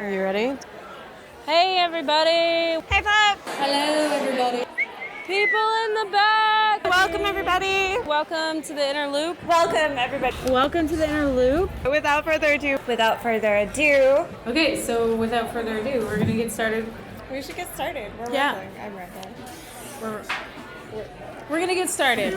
Are you ready? Hey, everybody. Hey, Pop. Hello, everybody. People in the back. Welcome, everybody. Welcome to the Inner Loop. Welcome, everybody. Welcome to the Inner Loop. Without further ado. Okay, so without further ado, we're going to get started. We should get started. We're Yeah. rolling. I'm rolling. We're going to get started.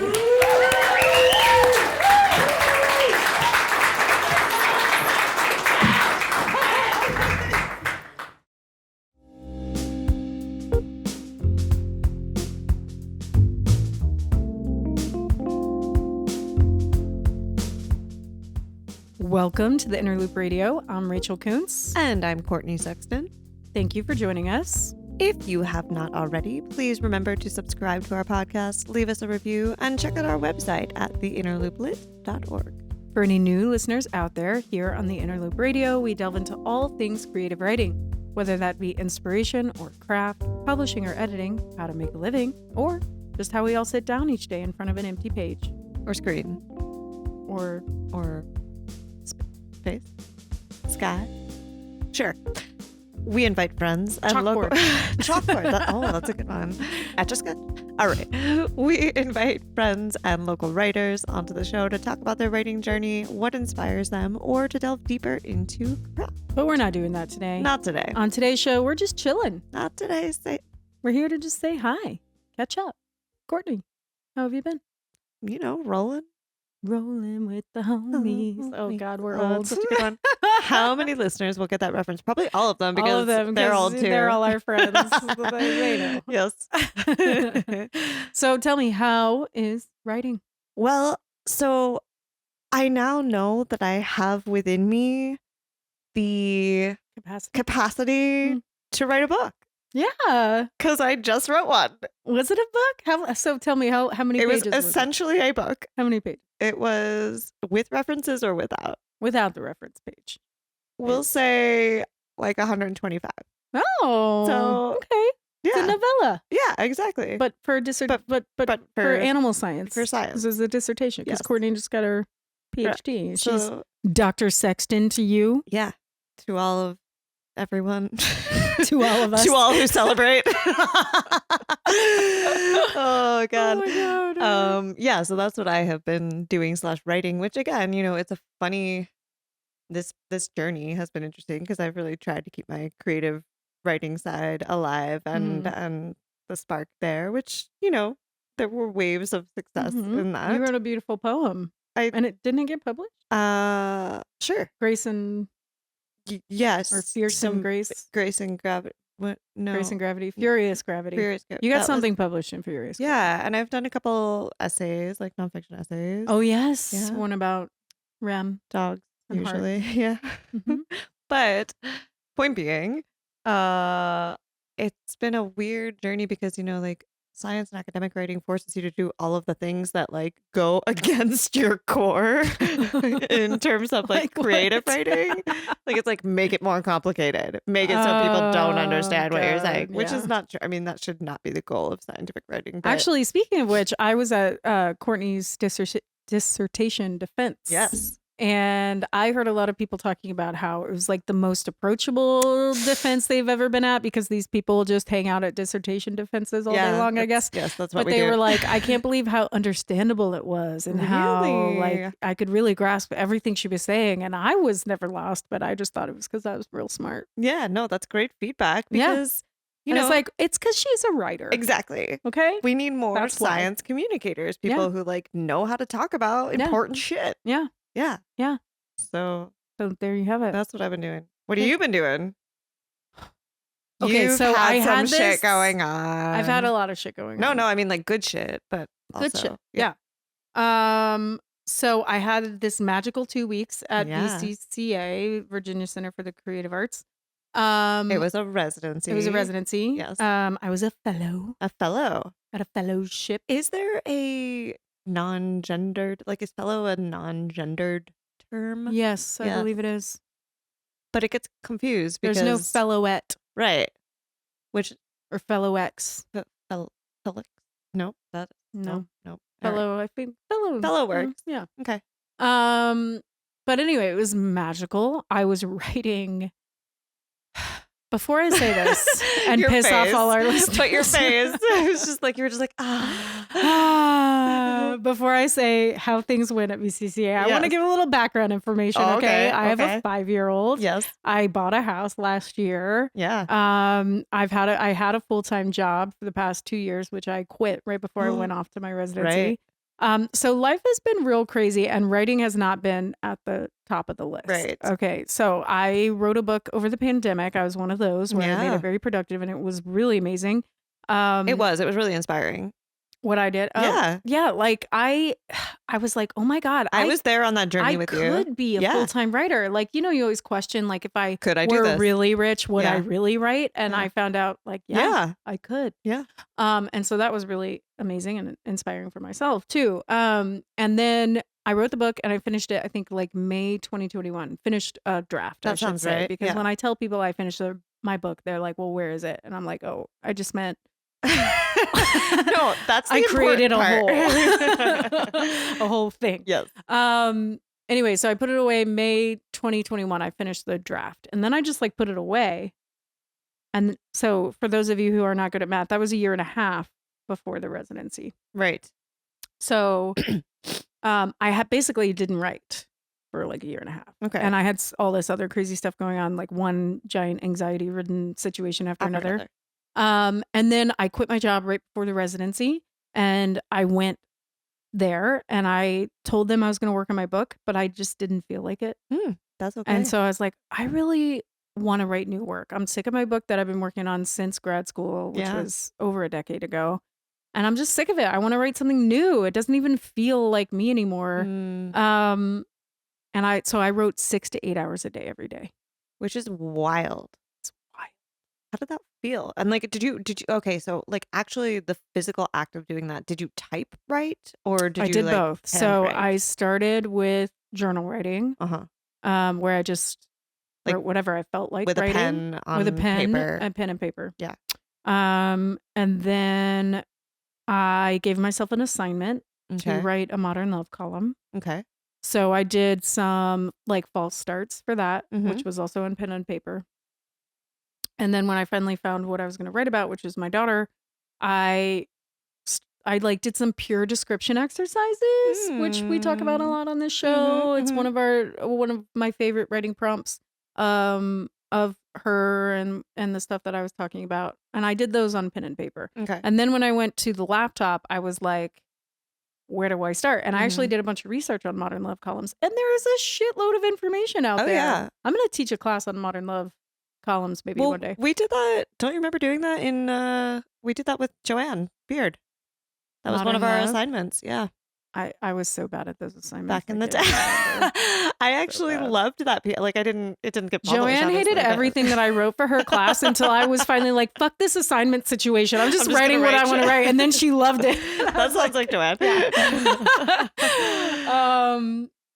Welcome to the Inner Loop Radio. I'm Rachel Kuntz. And I'm Courtney Sexton. Thank you for joining us. If you have not already, please remember to subscribe to our podcast, leave us a review, and check out our website at theinnerlooplit.org. For any new listeners out there, here on the Inner Loop Radio, we delve into all things creative writing, whether that be inspiration or craft, publishing or editing, how to make a living, or just how we all sit down each day in front of an empty page. Or screen. Or space. Sky. Sure. We invite friends and Chalkboard. Chalkboard. That's a good one. Etch-a-sketch. All right. We invite friends and local writers onto the show to talk about their writing journey, what inspires them, or to delve deeper into craft. But we're not doing that today. Not today. On today's show, we're just chilling. Not today. We're here to just say hi, catch up. Courtney, how have you been? Rolling. Rolling with the homies. Oh God, we're old. Such a good one. How many listeners will get that reference? Probably all of them, because all of them, they're old too. They're all our friends. They know. Yes. So tell me, how is writing? Well, so I now know that I have within me the capacity to write a book. Yeah. Because I just wrote one. Was it a book? So tell me, how many pages? It was essentially a book. How many pages? It was with references or without? Without the reference page. We'll say like 125. Oh. So okay. Yeah. It's a novella. Yeah, exactly. But for but for animal science. For science. This is a dissertation. Because Yes. Courtney just got her PhD. So, She's Dr. Sexton to you. yeah. To all of everyone. To all of us. To all who celebrate. Oh God. Oh my God. Yeah, so that's what I have been doing / writing, which again, it's a funny, this journey has been interesting because I've really tried to keep my creative writing side alive and the spark there, which, there were waves of success in that. You wrote a beautiful poem. And it didn't get published? Sure. Grace and yes. or Fierce and Grace. Grace and Gravity. What? No. Grace and Gravity. Furious Gravity. Furious. You got something published in Furious Gravity. Yeah, and I've done a couple essays, like nonfiction essays. Oh yes. Yeah. One about Rem. Dogs, and usually. Yeah. Mhm. But point being, it's been a weird journey because, like science and academic writing forces you to do all of the things that like go against your core in terms of like creative writing. Like it's like make it more complicated, make it so people don't understand what you're saying, which is not true. I mean, that should not be the goal of scientific writing. But Actually, speaking of which, I was at Courtney's dissertation defense. yes. And I heard a lot of people talking about how it was like the most approachable defense they've ever been at because these people just hang out at dissertation defenses all day long, I guess. Yes, that's what But they were like, I can't believe how understandable it was and how like I could really grasp everything she was saying. And I was never lost, but I just thought it was because I was real smart. Yeah, no, that's great feedback because, it's like, it's because she's a writer. Exactly. Okay. We need more That's why. science communicators, people who like know how to talk about important shit. Yeah. Yeah. Yeah. So there you have it. that's what I've been doing. What have you been doing? Okay, You've so I had had some this shit going on. I've had a lot of shit going on. No, I mean like good shit, but also, Good shit. Yeah. So I had this magical 2 weeks at VCCA, Virginia Center for the Creative Arts. It was a residency. It was a residency. Yes. I was a fellow. A fellow. At a fellowship. Is there a non-gendered, like is fellow a non-gendered term? Yes, I believe it is. But it gets confused because there's no fellowette. Right. Which or fellow X. Felix. Nope. No. Fellow, I think fellow. Fellow works. Yeah. Okay. But anyway, it was magical. I was writing Before I say this and Your piss off face. all our listeners. But your face. It was just like, you were just like, Before I say how things went at VCCA, I want to Yes. give a little background information. Oh, Okay. okay, I have okay. a 5-year-old. Yes. I bought a house last year. Yeah. I had a full-time job for the past 2 years, which I quit right before I went off to my residency. So life has been real crazy, and writing has not been at the top of the list. Right. Okay. So I wrote a book over the pandemic. I was one of those where I made Yeah. it very productive, and it was really amazing. It was really inspiring. What I did. Yeah. Like I was like, oh my God. I was there on that journey with you. I could be a full-time writer. Like, you always question, like, if I Could I do were this? really rich, would I Yeah. really write? And I found out, like, Yeah. I could. Yeah. And so that was really amazing and inspiring for myself too. And then I wrote the book and I finished it, I think like May 2021. Finished a draft, I That should sounds say. right. Because Yeah. when I tell people I finished my book, they're like, well, where is it? And I'm like, oh, I just meant No, that's the I created important part. a whole thing. Yes. Anyway, so I put it away May 2021. I finished the draft and then I just like put it away. And so for those of you who are not good at math, that was 1.5 years before the residency. Right. So I basically didn't write for like 1.5 years. Okay. And I had all this other crazy stuff going on, like one giant anxiety ridden situation after another. And then I quit my job right before the residency and I went there and I told them I was going to work on my book, but I just didn't feel like it. That's okay. And so I was like, I really want to write new work. I'm sick of my book that I've been working on since grad school, which was over a decade ago. And I'm just sick of it. I want to write something new. It doesn't even feel like me anymore. And I wrote 6 to 8 hours a day every day. Which is wild. It's wild. How did that feel? And like, did you, okay, so like actually the physical act of doing that, did you type write or did I you did like both. hand So write? I started with journal writing, where I just Like, wrote whatever I felt like with a writing. pen on With a pen, paper. a pen and paper. Yeah. And then I gave myself an assignment to write a modern love column. Okay. So I did some like false starts for that, Mhm. which was also on pen and paper. And then when I finally found what I was going to write about, which is my daughter, I like did some pure description exercises, which we talk about a lot on this show. It's one of my favorite writing prompts of her and the stuff that I was talking about. And I did those on pen and paper. Okay. And then when I went to the laptop, I was like, where do I start? And I actually did a bunch of research on modern love columns. And there is a shitload of information out there. Yeah. I'm going to teach a class on modern love columns maybe one day. We did that. Don't you remember doing that we did that with Joanne Beard. That was one of our assignments. Yeah. I was so bad at those assignments. Back in the day. I I actually loved that. Like it didn't get published. Joanne hated obviously, but- everything that I wrote for her class until I was finally like, fuck this assignment situation. I'm just writing gonna what I write want to shit. write. And then she loved it. That sounds like Joanne.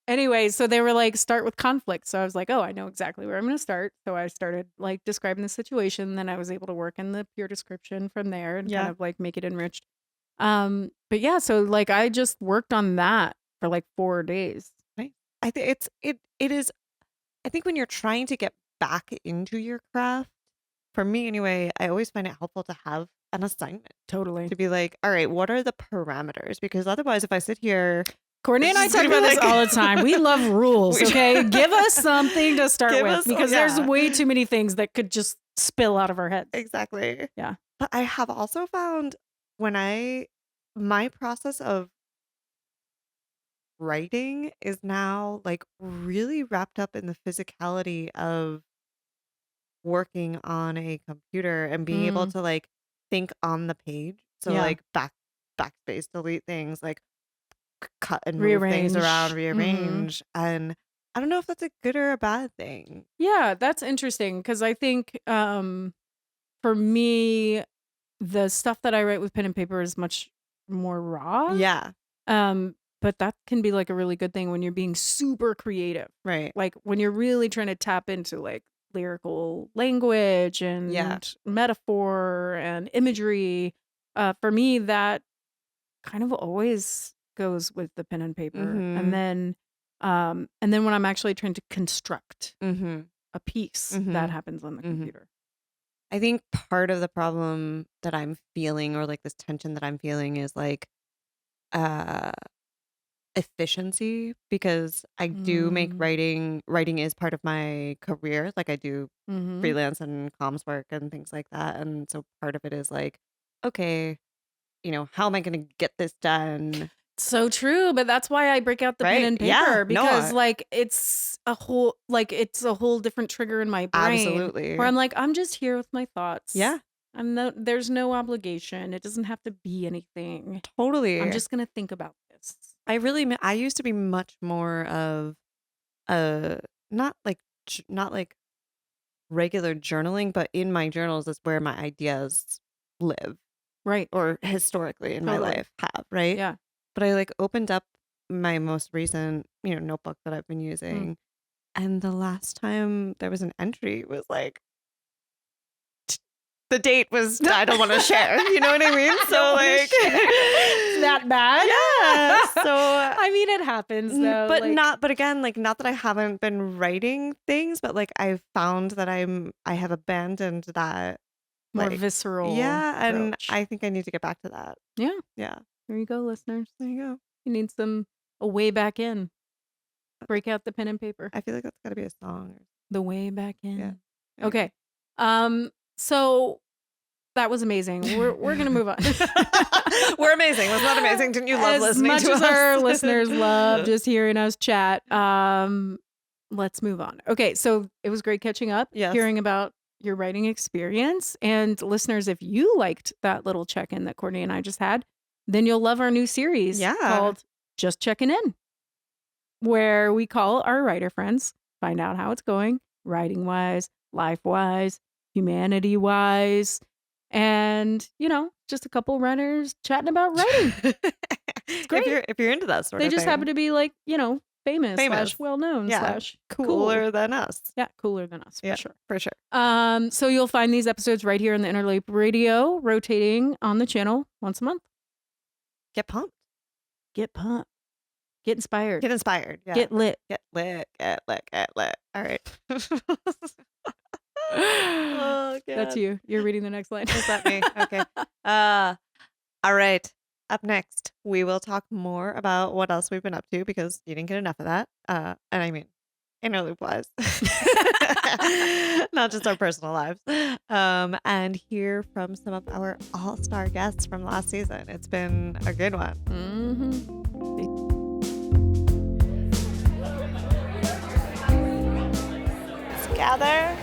Anyway, so they were like, start with conflict. So I was like, oh, I know exactly where I'm going to start. So I started like describing the situation. Then I was able to work in the pure description from there and kind of like make it enriched. But yeah, so like I just worked on that for like 4 days. Right. I think it is. I think when you're trying to get back into your craft, for me anyway, I always find it helpful to have an assignment. Totally. To be like, all right, what are the parameters? Because otherwise, if I sit here, Courtney and I It's talk gonna about be this like- all the time. We love rules, We- okay? Give us something to start Give with us- because there's yeah. way too many things that could just spill out of our heads. exactly. Yeah. But I have also found my process of writing is now like really wrapped up in the physicality of working on a computer and being able to like think on the page. So Yeah. like backspace, delete things, like cut and move things around, rearrange. And I don't know if that's a good or a bad thing. Yeah, that's interesting because I think for me, the stuff that I write with pen and paper is much more raw. Yeah. But that can be like a really good thing when you're being super creative. Right. Like when you're really trying to tap into like lyrical language and metaphor and imagery. For me, that kind of always goes with the pen and paper. And then when I'm actually trying to construct a piece, that happens on the computer. I think part of the problem that I'm feeling, or like this tension that I'm feeling, is like uh efficiency, because I do make writing is part of my career. Like I do freelance and comms work and things like that. And so part of it is like, okay, how am I going to get this done? So true, but that's why I break out the pen Right? and Yeah, paper, no, because like it's a whole different trigger in my brain absolutely. where I'm like, I'm just here with my thoughts. Yeah, there's no obligation. It doesn't have to be anything. totally. I'm just gonna think about this. I used to be much more of not like regular journaling, but in my journals is where my ideas live, Right. or historically in my Totally. life have, right? Yeah. But I like opened up my most recent, notebook that I've been using, and the last time there was an entry was like the date was I don't want to share. You know what I mean? So like it's that bad. Yeah. So I mean, it happens though. But again, like, not that I haven't been writing things, but like I've found that I have abandoned that more like, visceral. Yeah, and approach. I think I need to get back to that. Yeah. Yeah. There you go, listeners. There you go. You need a way back in. Break out the pen and paper. I feel like that's got to be a song. The way back in. Yeah. Okay. So that was amazing. We're gonna move on. We're amazing. Was that amazing? Didn't you love listening to us? As much as our listeners love just hearing us chat, let's move on. Okay, so it was great catching up, hearing about your writing experience. And listeners, if you liked that little check-in that Courtney and I just had, then you'll love our new series called Just Checking In, where we call our writer friends, find out how it's going, writing-wise, life-wise, humanity-wise, and, just a couple writers chatting about writing. It's great. If you're into that sort of thing. They just happen to be like, famous. / well-known / cooler than us. Yeah, cooler than us, for sure. For sure. So you'll find these episodes right here in the Interloop Radio, rotating on the channel once a month. Get pumped. Get pumped. Get inspired. Get inspired. Yeah. Get lit. Get lit. Get lit. Get lit. All right. Oh, God. That's you. You're reading the next line. Is that me? Okay. All right. Up next, we will talk more about what else we've been up to, because you didn't get enough of that. And I mean, Interloop wise, not just our personal lives. And hear from some of our all-star guests from last season. It's been a good one. Let's gather.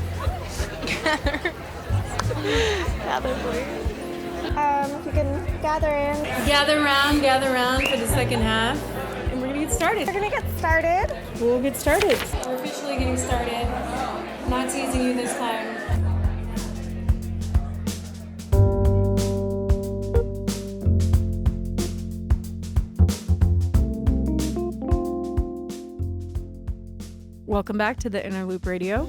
Gather, please. If you can gather in. Gather round for the second half. And we're going to get started. We're going to get started. We'll get started. We're officially getting started. Not teasing you this time. Welcome back to the Interloop Radio.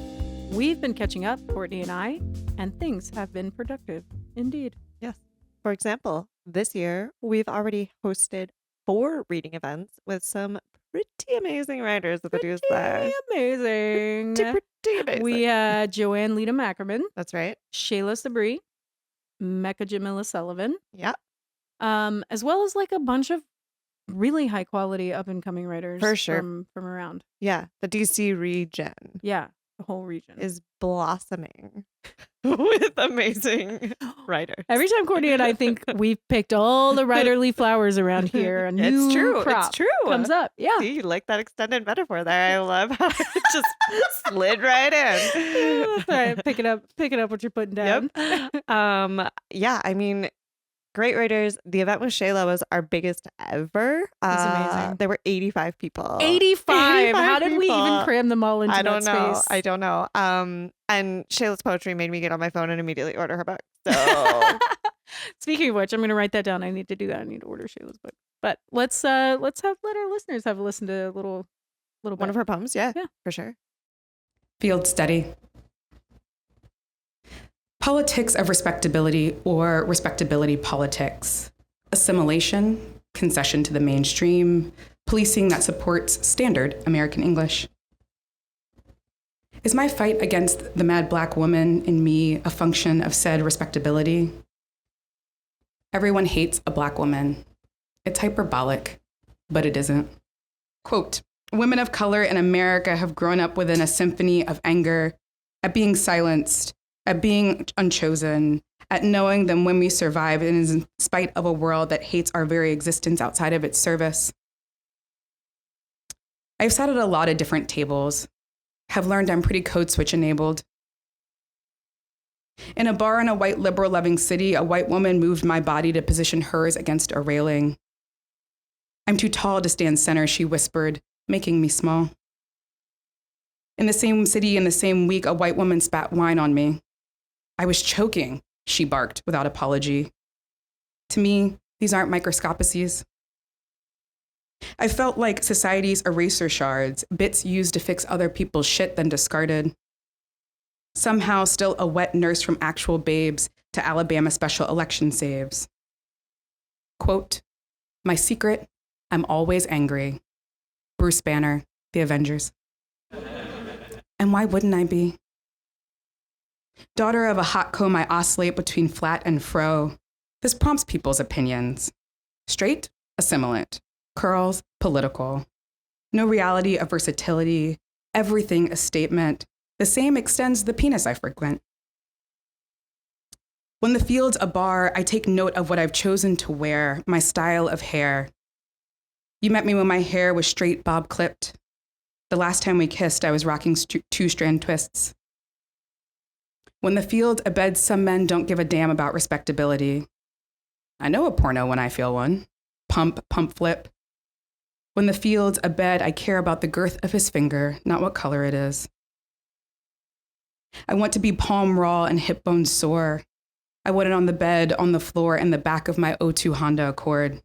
We've been catching up, Courtney and I, and things have been productive. Indeed. Yes. For example, this year, we've already hosted 4 reading events with some pretty amazing writers at the Deuce there. Amazing. Pretty amazing. We had Joanne Lita Mackerman. That's right. Chet'la Sebree. Mecca Jamila Sullivan. Yeah. As well as like a bunch of really high quality up and coming writers. For sure. From around. Yeah. The DC region. Yeah. The whole region is blossoming with amazing writers. Every time Courtney and I think we've picked all the writerly flowers around here, a new crop comes up. Yeah. See, you like that extended metaphor there. I love how it just slid right in. That's right. Pick it up what you're putting down. Yep. Yeah, I mean, great writers. The event with Shayla was our biggest ever. It was amazing. There were 85 people. 85. How did we even cram them all into that space? I don't know. And Shayla's poetry made me get on my phone and immediately order her book. So speaking of which, I'm going to write that down. I need to do that. I need to order Shayla's book. But let our listeners have a listen to a little bit. One of her poems. Yeah, for sure. Field study. Politics of respectability, or respectability politics. Assimilation, concession to the mainstream, policing that supports standard American English. Is my fight against the mad Black woman in me a function of said respectability? Everyone hates a Black woman. It's hyperbolic, but it isn't. Quote, women of color in America have grown up within a symphony of anger, at being silenced, at being unchosen, at knowing that when we survive, it is in spite of a world that hates our very existence outside of its service. I've sat at a lot of different tables, have learned I'm pretty code switch enabled. In a bar in a white liberal loving city, a white woman moved my body to position hers against a railing. I'm too tall to stand center, she whispered, making me small. In the same city, in the same week, a white woman spat wine on me. I was choking, she barked without apology. To me, these aren't microscopices. I felt like society's eraser shards, bits used to fix other people's shit then discarded. Somehow still a wet nurse from actual babes to Alabama special election saves. Quote, my secret, I'm always angry. Bruce Banner, The Avengers. And why wouldn't I be? Daughter of a hot comb, I oscillate between flat and fro. This prompts people's opinions. Straight, assimilant. Curls, political. No reality of versatility. Everything a statement. The same extends the penis I frequent. When the field's a bar, I take note of what I've chosen to wear, my style of hair. You met me when my hair was straight bob clipped. The last time we kissed, I was rocking two-strand twists. When the field's a bed, some men don't give a damn about respectability. I know a porno when I feel one. Pump, pump, flip. When the field's a bed, I care about the girth of his finger, not what color it is. I want to be palm raw and hip bone sore. I want it on the bed, on the floor, in the back of my O2 Honda Accord.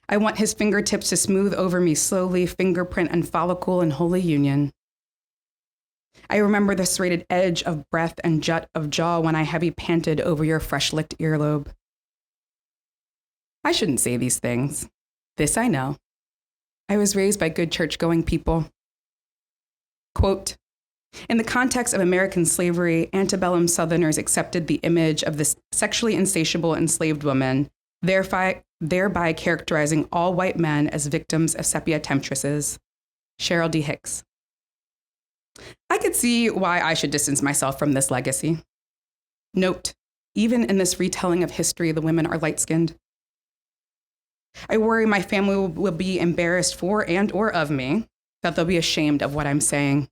I want his fingertips to smooth over me slowly, fingerprint and follicle in holy union. I remember the serrated edge of breath and jut of jaw when I heavy panted over your fresh-licked earlobe. I shouldn't say these things. This I know. I was raised by good church-going people. Quote, in the context of American slavery, antebellum Southerners accepted the image of this sexually insatiable enslaved woman, thereby characterizing all white men as victims of sepia temptresses. Cheryl D. Hicks. I could see why I should distance myself from this legacy. Note, even in this retelling of history, the women are light-skinned. I worry my family will be embarrassed for and or of me, that they'll be ashamed of what I'm saying.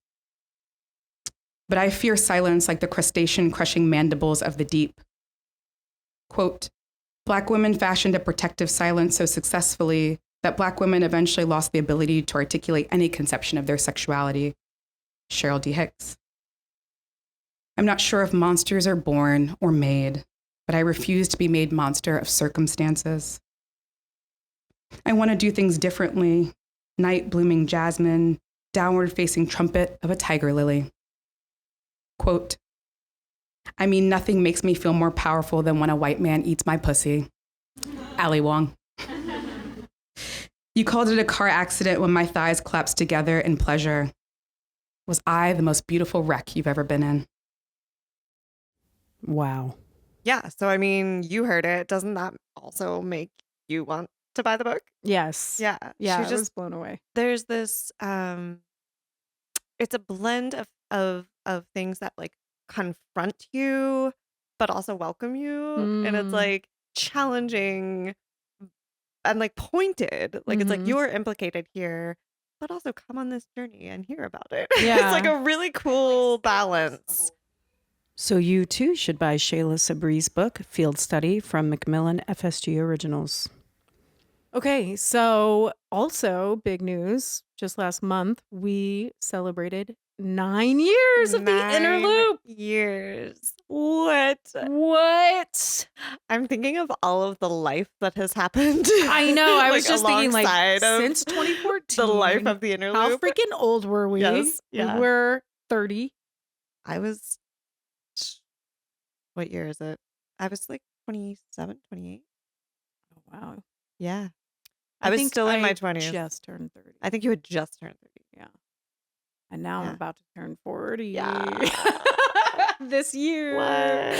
But I fear silence like the crustacean-crushing mandibles of the deep. Quote, Black women fashioned a protective silence so successfully that Black women eventually lost the ability to articulate any conception of their sexuality. Cheryl D. Hicks. I'm not sure if monsters are born or made, but I refuse to be made monster of circumstances. I want to do things differently. Night blooming jasmine, downward facing trumpet of a tiger lily. Quote, I mean, nothing makes me feel more powerful than when a white man eats my pussy. Ali Wong. You called it a car accident when my thighs collapsed together in pleasure. Was I the most beautiful wreck you've ever been in? Wow. Yeah. So, I mean, you heard it. Doesn't that also make you want to buy the book? Yes. Yeah. Yeah, She I was blown away. there's this, it's a blend of things that like confront you, but also welcome you. And it's Mm. like challenging and like pointed. Like it's like Mhm. you're implicated here, but also come on this journey and hear about it. Yeah. It's like a really cool balance. So you too should buy Chet'la Sebree's book, Field Study, from Macmillan FSG Originals. Okay, so also big news. Just last month, we celebrated 9 years of the 9 Interloop. years. What? What? I'm thinking of all of the life that has happened. I know. I was like, just thinking, like, alongside of since 2014, the life of the Interloop. how freaking old were we? Yes, yeah. We were 30. I was, what year is it? I was like 27, 28. Oh, wow. Yeah. I was think still in my I 20s. just turned 30. I think you had just turned 30. Yeah. And now I'm Yeah. about to turn 40 Yeah. this year. What?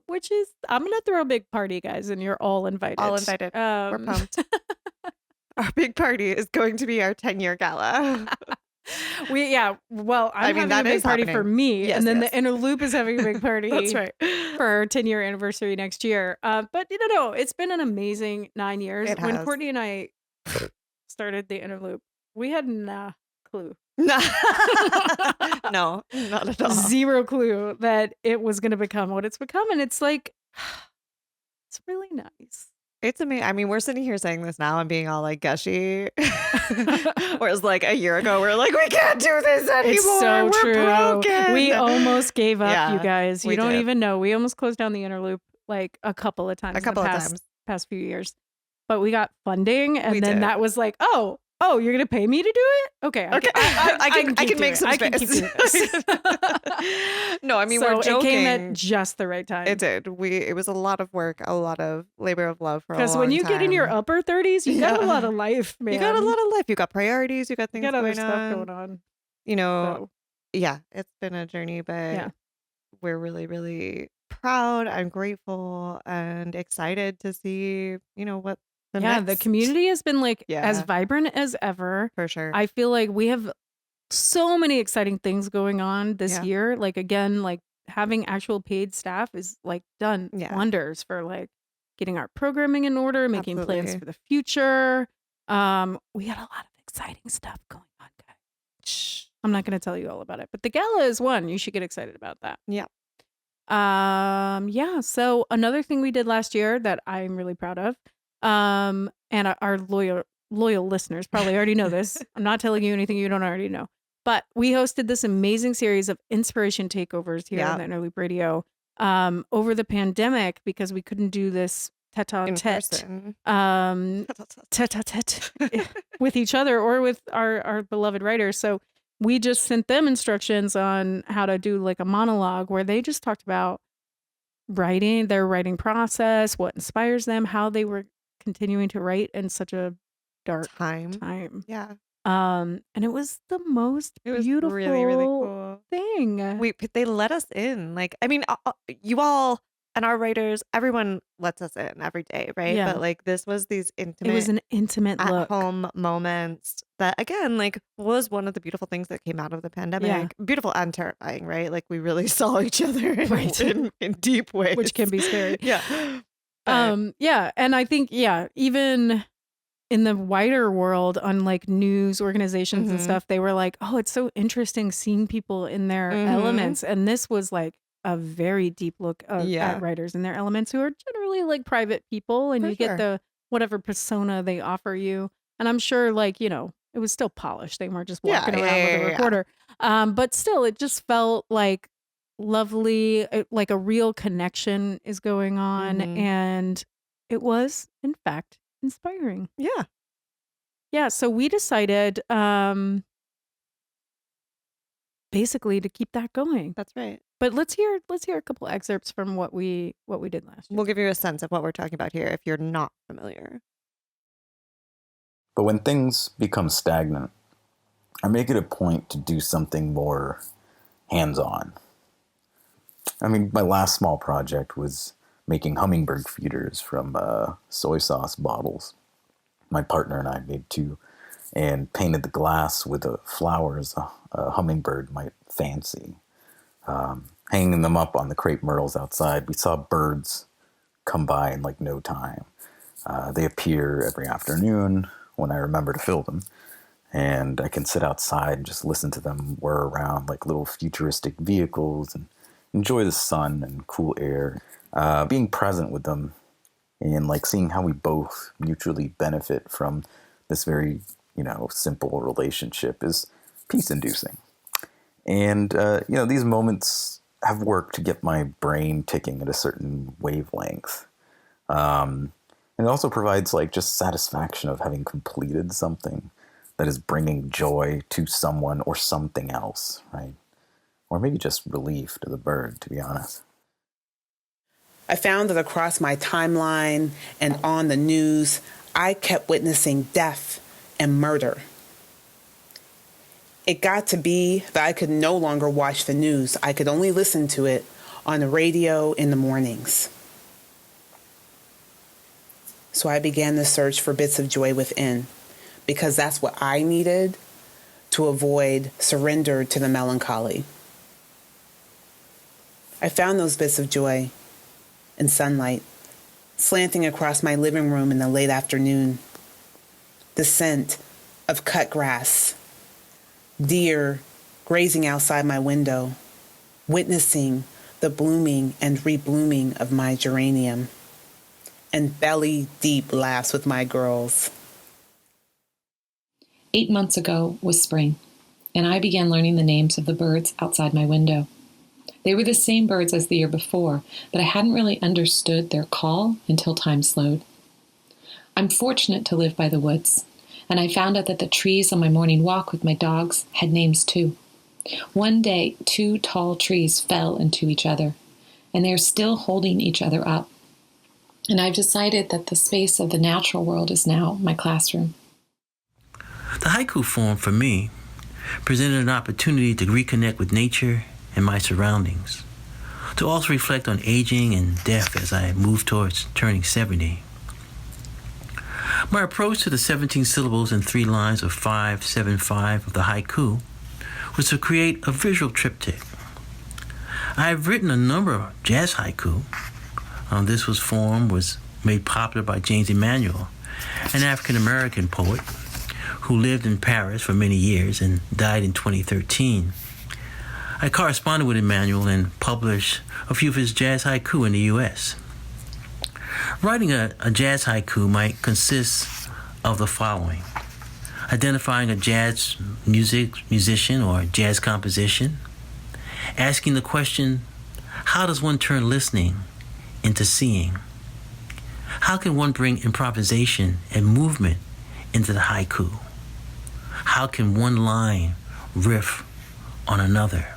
Which is, I'm going to throw a big party, guys, and you're all invited. All invited. We're pumped. Our big party is going to be our 10-year gala. Well, I'm having a that big is party for happening. me, Yes, and then yes. the Inner Loop is having a big party. That's right. For our 10-year anniversary next year. But no, it's been an amazing 9 years. It When has. Courtney and I started the Inner Loop, we had no clue. No, not at all. Zero clue that it was going to become what it's become. And it's like, it's really nice. It's amazing. I mean, we're sitting here saying this now and being all like gushy. Whereas like a year ago, we're like, we can't do this anymore. It's so we're true. broken. We almost gave up, Yeah, you guys. You we don't did. even know. We almost closed down the Inner Loop like a couple of times. Past few years. But we got funding, and We then did. that was like, oh, you're gonna pay me to do it? Okay, Okay, I can make some I can keep space. doing this. No, I mean, So we're joking. it came at just the right time. It did. It was a lot of work, a lot of labor of love for a long time. Because when you get in your upper 30s, you got a Yeah. lot of life, man. You got a lot of life. You got priorities. You got You things got other going stuff on. going on. You know, So, yeah, it's been a journey, but Yeah. we're really, really proud and grateful and excited to see, what the the next community has been like as Yeah. vibrant as ever. for sure. I feel like we have so many exciting things going on this Yeah. year. Like again, like having actual paid staff is like done Yeah. wonders for like getting our programming in order, making plans Absolutely. for the future. We got a lot of exciting stuff going on, guys. Shh. I'm not going to tell you all about it, but the gala is one. You should get excited about that. Yeah. Yeah. So another thing we did last year that I'm really proud of, and our loyal listeners probably already know this. I'm not telling you anything you don't already know. But we hosted this amazing series of inspiration takeovers here Yeah. on the Inner Loop Radio over the pandemic because we couldn't do this In tete-a-tete, person. tete-a-tete with each other or with our beloved writers. So we just sent them instructions on how to do like a monologue where they just talked about writing, their writing process, what inspires them, how they were continuing to write in such a dark time. Yeah. And it was the most It was beautiful really, really cool. thing. They let us in. Like, I mean, you all and our writers, everyone lets us in every day, right? Yeah. But like, this was these It was intimate an intimate at look. home moments that, again, like was one of the beautiful things that came out of the pandemic. Yeah. Beautiful and terrifying, right? Like we really saw each other Right. in deep ways, Which can be scary. Yeah. But Yeah. And I think, even in the wider world on like news organizations and Mhm. stuff, they were like, oh, it's so interesting seeing people in their Mhm. elements. And this was like a very deep look Yeah. at writers in their elements who are generally like private people and For you sure. get the whatever persona they offer you. And I'm sure like, it was still polished. They weren't just walking around with a yeah. recorder. But still, it just felt like lovely, like a real connection is going on. Mhm. And it was, in fact, inspiring. Yeah. Yeah, so we decided basically to keep that going. That's right. But let's hear a couple excerpts from what we did last year. We'll give you a sense of what we're talking about here if you're not familiar. But when things become stagnant, I make it a point to do something more hands-on. I mean, my last small project was making hummingbird feeders from soy sauce bottles. My partner and I made 2 and painted the glass with the flowers a hummingbird might fancy. Hanging them up on the crepe myrtles outside, we saw birds come by in like no time. They appear every afternoon when I remember to fill them. And I can sit outside and just listen to them whir around like little futuristic vehicles and enjoy the sun and cool air. Being present with them and like seeing how we both mutually benefit from this very, simple relationship is peace-inducing. And, these moments have worked to get my brain ticking at a certain wavelength. And it also provides like just satisfaction of having completed something that is bringing joy to someone or something else, right? Or maybe just relief to the bird, to be honest. I found that across my timeline and on the news, I kept witnessing death and murder. It got to be that I could no longer watch the news. I could only listen to it on the radio in the mornings. So I began to search for bits of joy within, because that's what I needed to avoid surrender to the melancholy. I found those bits of joy in sunlight, slanting across my living room in the late afternoon, the scent of cut grass, deer grazing outside my window, witnessing the blooming and reblooming of my geranium, and belly-deep laughs with my girls. 8 months ago was spring, and I began learning the names of the birds outside my window. They were the same birds as the year before, but I hadn't really understood their call until time slowed. I'm fortunate to live by the woods, and I found out that the trees on my morning walk with my dogs had names too. One day, 2 tall trees fell into each other, and they are still holding each other up. And I've decided that the space of the natural world is now my classroom. The haiku form, for me, presented an opportunity to reconnect with nature and my surroundings, to also reflect on aging and death as I move towards turning 70. My approach to the 17 syllables and 3 lines of 575 of the haiku was to create a visual triptych. I've written a number of jazz haiku. This was made popular by James Emanuel, an African-American poet who lived in Paris for many years and died in 2013. I corresponded with Emanuel and published a few of his jazz haiku in the U.S. Writing a jazz haiku might consist of the following: identifying a jazz musician or jazz composition, asking the question, how does one turn listening into seeing? How can one bring improvisation and movement into the haiku? How can one line riff on another?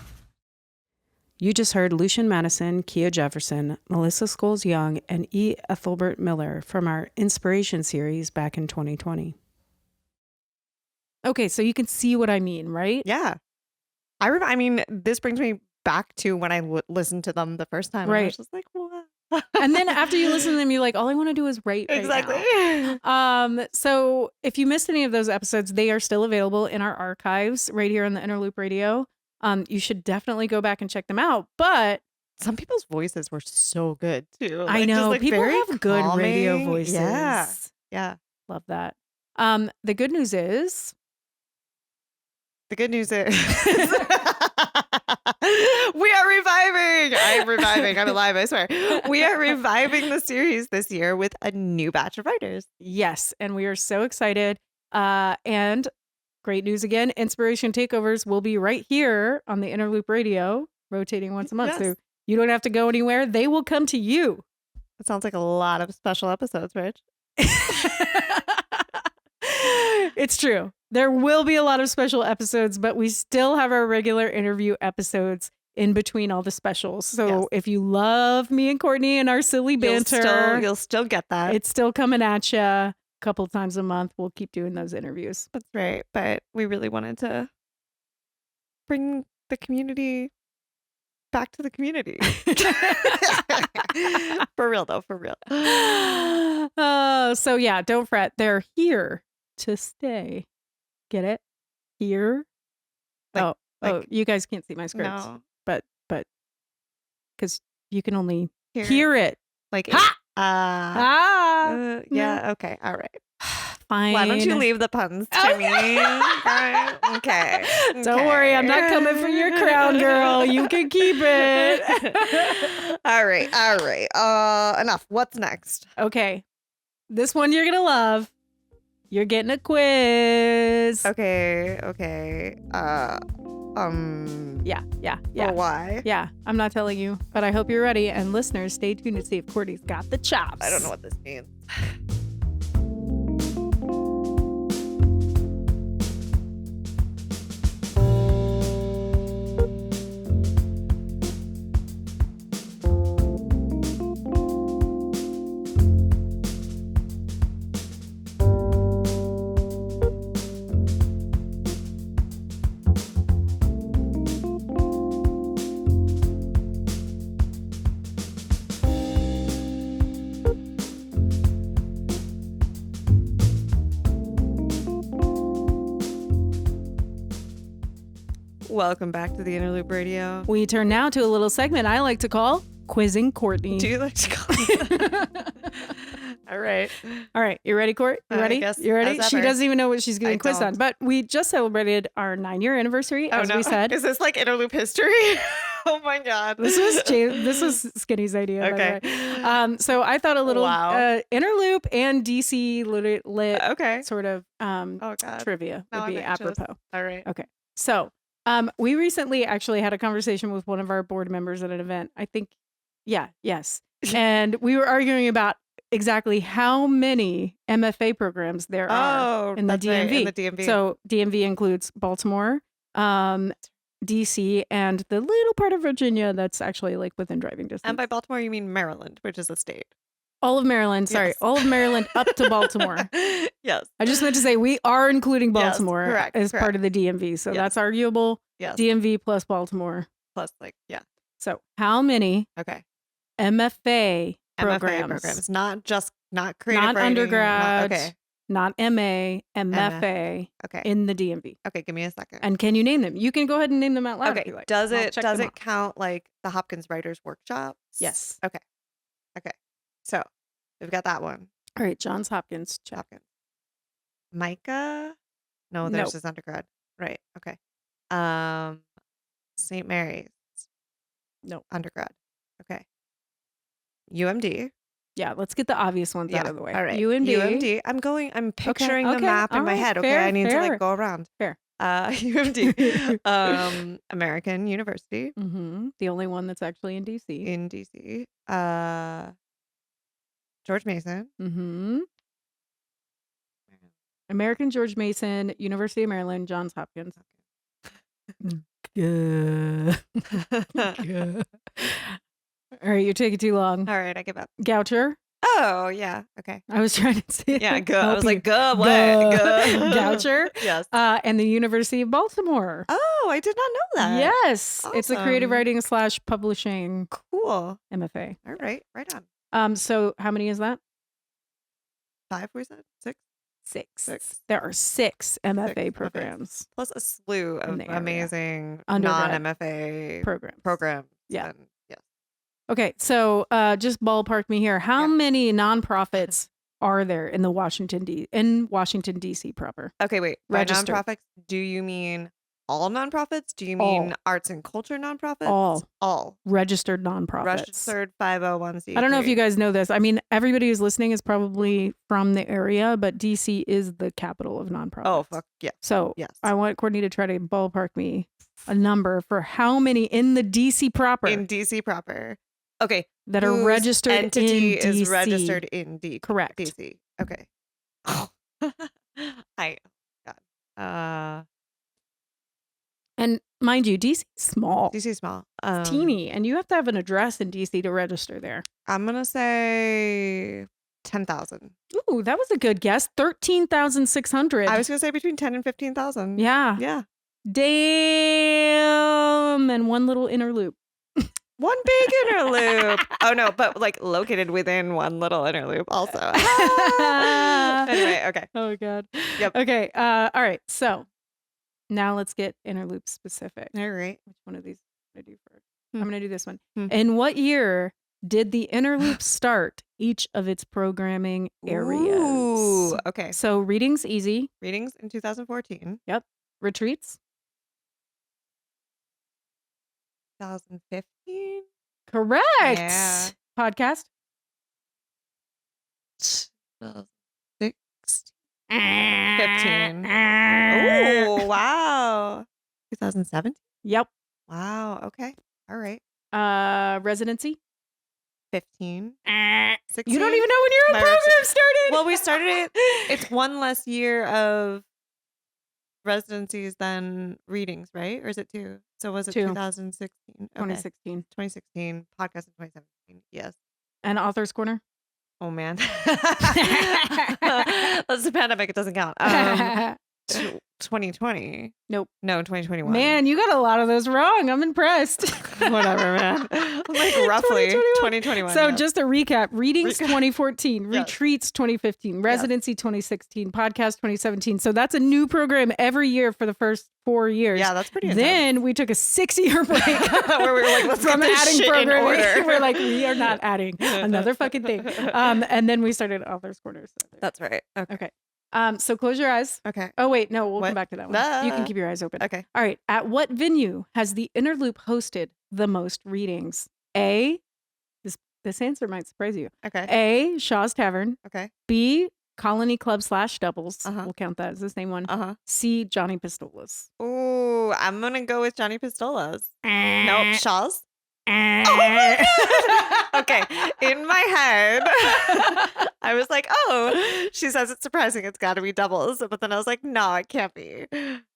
You just heard Lucian Mattison, Cija Jefferson, Melissa Scholes Young, and Ethelbert Miller from our Inspiration series back in 2020. Okay, so you can see what I mean, right? Yeah. I mean, this brings me back to when I listened to them the first time. Right. And I was just like, wow. And then after you listen to them, you're like, all I want to do is write right Exactly. now. So if you missed any of those episodes, they are still available in our archives right here on the Interloop Radio. You should definitely go back and check them out. But some people's voices were so good too. I know people very have good radio calming. voices. Yeah. Love that. The good news is we are reviving. I'm reviving. I'm alive, I swear. We are reviving the series this year with a new batch of writers. yes, and we are so excited. And great news again, Inspiration Takeovers will be right here on the Interloop Radio, rotating once a month. Yes. So you don't have to go anywhere. They will come to you. It sounds like a lot of special episodes, Rich. It's true. There will be a lot of special episodes, but we still have our regular interview episodes in between all the specials. So Yes. if you love me and Courtney and our silly banter, You'll still get that. it's still coming at you a couple times a month. We'll keep doing those interviews. That's right. But we really wanted to bring the community back to the community. For real, though. For real. So yeah, don't fret. They're here to stay. Get it? Here. Like- You guys can't see my script, No. but because you can only Hear, hear it. Like, Ah, yeah. Okay. All right. fine. Why don't you leave the puns to me? Right, okay. Don't worry, I'm not coming for your crown, girl. You can keep it. All right. Enough. What's next? Okay, this one you're gonna love. You're getting a quiz. Okay. Yeah. Well, why? Yeah, I'm not telling you, but I hope you're ready. And listeners, stay tuned to see if Courtney's got the chops. I don't know what this means. Welcome back to the Interloop Radio. We turn now to a little segment I like to call Quizzing Courtney. Do you like to call it? All right. All right. You ready, Court? You ready? guess You ready? as She ever. doesn't even know what she's getting I quizzed don't. on. But we just celebrated our 9-year anniversary, as we said. Is this like Interloop history? Oh my God. This was Skinny's idea. Okay. By the way. So I thought a little Wow. Interloop and DC lit Okay. sort of Oh God. trivia Now would be I'm anxious. apropos. All right. Okay. So we recently actually had a conversation with one of our board members at an event. I think, yes. And we were arguing about exactly how many MFA programs there are in the that's right, DMV. in the DMV. So DMV includes Baltimore, DC, and the little part of Virginia that's actually like within driving distance. And by Baltimore, you mean Maryland, which is a state. All of Maryland. Sorry, Yes. all of Maryland up to Baltimore. Yes. I just meant to say we are including Yes, Baltimore correct, as part correct. of the DMV. So Yes. that's arguable. Yes. DMV plus Baltimore. Plus, like, yeah. So how many Okay. MFA programs? MFA programs, not creative Not writing, undergrad, okay. not MA, MFA Okay. in the DMV. Okay. Give me a second. And can you name them? You can go ahead and name them out loud. Okay. If you like. Does I'll it check them off. count like the Hopkins Writers Workshops? Yes. Okay. So we've got that one. All right, Johns Hopkins. Check. Hopkins. Micah? No, No. there's his undergrad. Right. Okay. St. Mary's. No. Undergrad. Okay. UMD. Yeah, let's get the obvious ones out of the way. All right. UMD. I'm picturing the okay, map in all my right, head. Okay. fair, I need to fair. like go around. Fair. UMD. American University The only one that's actually in DC. in DC. George Mason. American George Mason, University of Maryland, Johns Hopkins. Yeah. All right, you're taking too long. All right, I give up. Goucher. Oh, yeah. Okay. I was trying to say. Yeah, good. I help was you. like, good. What? Duh. Good. Goucher. Yes. And the University of Baltimore. Oh, I did not know that. Yes. It's a creative Awesome. writing / publishing Cool. MFA. All right. Right on. So how many is that? 5, we said? 6? 6. There are 6 MFA MFAs. programs. Plus a slew In of the area. amazing Undergrad non-MFA Programs. programs. Yeah. And, yes. Okay, so just ballpark me here. How many nonprofits are there in the Washington DC proper? Okay, wait. By Registered. nonprofits, do you mean all nonprofits? Do you mean arts and culture nonprofits? All. Registered nonprofits. Registered 501c3. I don't know if you guys know this. I mean, everybody who's listening is probably from the area, but DC is the capital of nonprofits. Oh, fuck. Yeah. So Yes. I want Courtney to try to ballpark me a number for how many in the DC proper In DC proper. Okay. that are whose registered entity in DC. is registered in Correct. DC. Okay. God. And mind you, DC is small. DC is small. It's teeny, and you have to have an address in DC to register there. I'm gonna say 10,000. Ooh, that was a good guess. 13,600. I was gonna say between 10 and 15,000. Yeah. Yeah. Damn. And one little inner loop. One big inner loop. Oh no, but like located within one little inner loop also. Anyway, okay. Oh God. Yep. Okay. All right. So now let's get inner loop specific. All right. Which one of these am I gonna do first? I'm gonna do this one. Hmm. In what year did the inner loop start each of its programming areas? Ooh, okay. So reading's easy. Readings in 2014. Retreats. 2015. Correct. Yeah. Podcast. 16. 15. Oh, wow. 2017? Yep. Wow. Okay. All right. Residency. 15. 16. You don't even know when your My program resi- started. Well, we started it. It's one less year of residencies than readings, right? Or is it 2? So was it 2. 2016? Okay. 2016. 2016. Podcast in 2017. Yes. And Author's Corner. Oh, man. That's the pandemic. It doesn't count. 2020. Nope. No, 2021. Man, you got a lot of those wrong. I'm impressed. Whatever, man. Like roughly 2021. So yeah. just a recap. Readings 2014, Yes. Retreats 2015, Residency 2016, Podcast 2017. So that's a new program every year for the first 4 years. Yeah, that's pretty intense. Then we took a 6-year break Where we were like, let's from get this adding shit in programming. order. We're like, we are not adding another fucking thing. And then we started Author's Corners. That's right. Okay. Okay. So close your eyes. Okay. Oh, wait. No, we'll What? come back to that one. You can keep your eyes open. Okay. All right. At what venue has the Inner Loop hosted the most readings? A, this answer might surprise you. Okay. A, Shaw's Tavern. Okay. B, Colony Club / Doubles. Uh-huh. We'll count that as the same one. Uh-huh. C, Johnny Pistolas. Ooh, I'm going to go with Johnny Pistolas. Nope. Shaw's. Okay. In my head, I was like, oh, she says it's surprising. It's got to be Doubles. But then I was like, no, it can't be.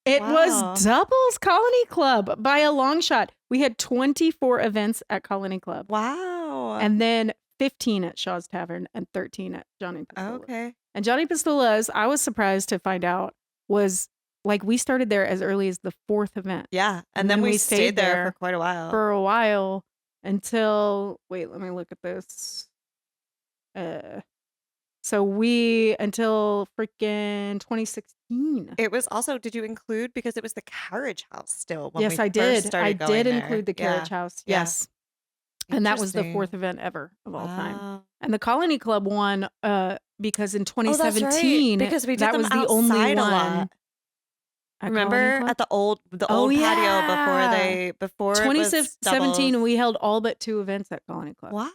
It Wow. was Doubles Colony Club by a long shot. We had 24 events at Colony Club. Wow. And then 15 at Shaw's Tavern and 13 at Johnny Pistolas. Okay. And Johnny Pistolas, I was surprised to find out, was like we started there as early as the 4th event. Yeah. And then we stayed there for quite a while. For a while until, wait, let me look at this. So we, until freaking 2016. It was also, did you include, because it was the Carriage House still when Yes, we I first did. started I going did there. include the Carriage House. Yeah. Yes. And that was the Interesting. 4th event ever of all time. Wow. And the Colony Club one, because in Oh, that's right, 2017, because we did that them was the only outside one. a lot. At Remember Colony Club? at the old Oh, patio yeah. before it was 2017, doubles? we held all but 2 events at Colony Club. Wow.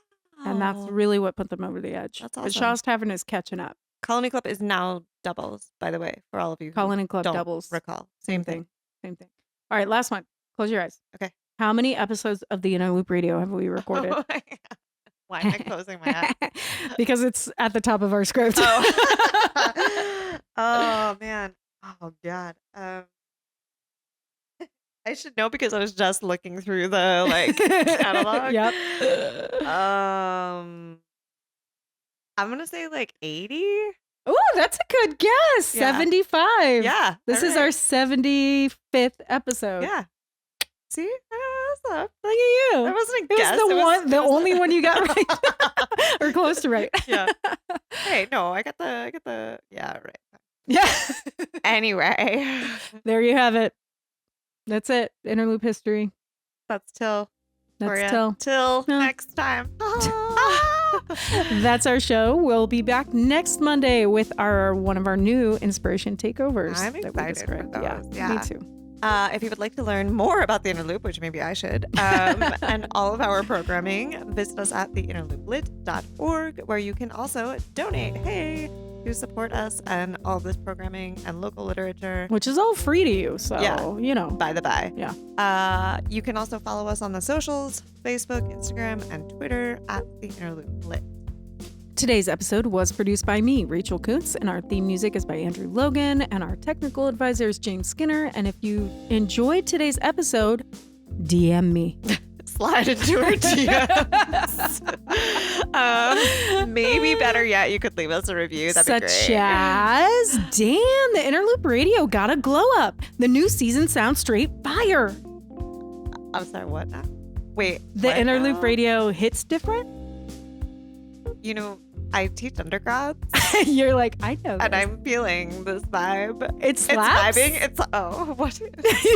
And that's really what put them over the edge. That's But awesome. Shaw's Tavern is catching up. Colony Club is now Doubles, by the way, for all of you who Colony Club don't Doubles. recall. Same thing. Same thing. All right, last one. Close your eyes. Okay. How many episodes of the Inner Loop Radio have we recorded? Oh my God. Why am I closing my eyes? Because it's at the top of our script. Oh. Oh man. Oh God. I should know because I was just looking through the catalog. Yep. I'm gonna say like 80. Oh, that's a good guess. Yeah. 75. Yeah. This is our 75th episode. Yeah. See? What's up? Look at you. That wasn't a It guess. was the only one you got right. Or close to right. Yeah. Hey, no, I got the yeah, right. Yeah. Anyway. There you have it. That's it. Inner Loop history. That's till. That's till. Till Yeah. next time. That's our show. We'll be back next Monday with one of our new inspiration takeovers. I'm that we excited for described. those. Yeah, me too. If you would like to learn more about the Inner Loop, which maybe I should, and all of our programming, visit us at theinnerlooplit.org, where you can also donate. Hey, to support us and all of this programming and local literature. Which is all free to you. So, Yeah. By the by. Yeah. You can also follow us on the socials, Facebook, Instagram, and Twitter at The Inner Loop Lit. Today's episode was produced by me, Rachel Kuntz, and our theme music is by Andrew Logan, and our technical advisor is James Skinner. And if you enjoyed today's episode, DM me. Slide into our DMs. Maybe better yet, you could leave us a review. That'd be great. Such as, damn, the Inner Loop Radio got a glow up. The new season sounds straight fire. I'm sorry, what now? Wait. The what Inner now? Loop Radio hits different? You know, I teach undergrads, You're like, I know. and this. I'm feeling this vibe. It slaps? It's vibing. It's, oh, what?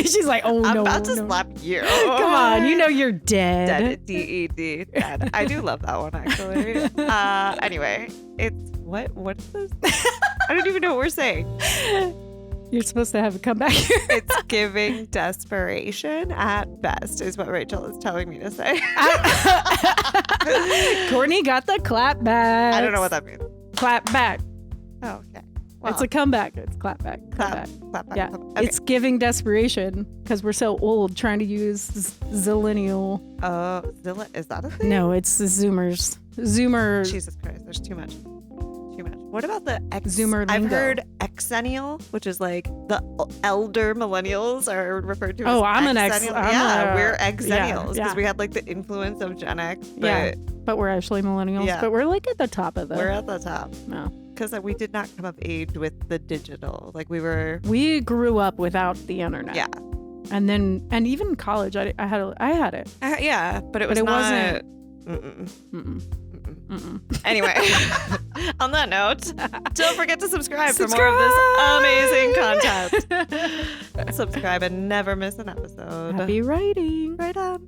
She's like, oh, I'm no. about to no. slap you. Come on, you know you're dead. Dead. D-E-D. Dead. I do love that one, actually. Anyway, it's, what is this? I don't even know what we're saying. You're supposed to have a comeback here. It's giving desperation at best, is what Rachel is telling me to say. Courtney got the clap back. I don't know what that means. Clap back. Oh, okay. Well, It's a comeback. It's clap back. Clap back. clap back. Yeah. Clap back. Okay. It's giving desperation because we're so old trying to use zillennial. Zilla, is that a thing? No, it's the Zoomers. Zoomer. Jesus Christ, there's too much. Too much. What about the Zoomer I've lingo. heard exennial, which is like the elder millennials are referred to Oh, as I'm an ex- exennial. I'm Yeah, a- we're exennials because yeah. we had like the influence of Gen X, but Yeah. But we're actually millennials. Yeah. But we're like at the top of the. we're at the top. No. because we did not come of age with the digital. Like we grew up without the internet. Yeah. And even college, I had it. Yeah, but it wasn't. Mm-mm. Mm-mm. Mm-mm. Anyway, on that note, don't forget to subscribe for more of this amazing content. Subscribe and never miss an episode. Happy writing. Right on.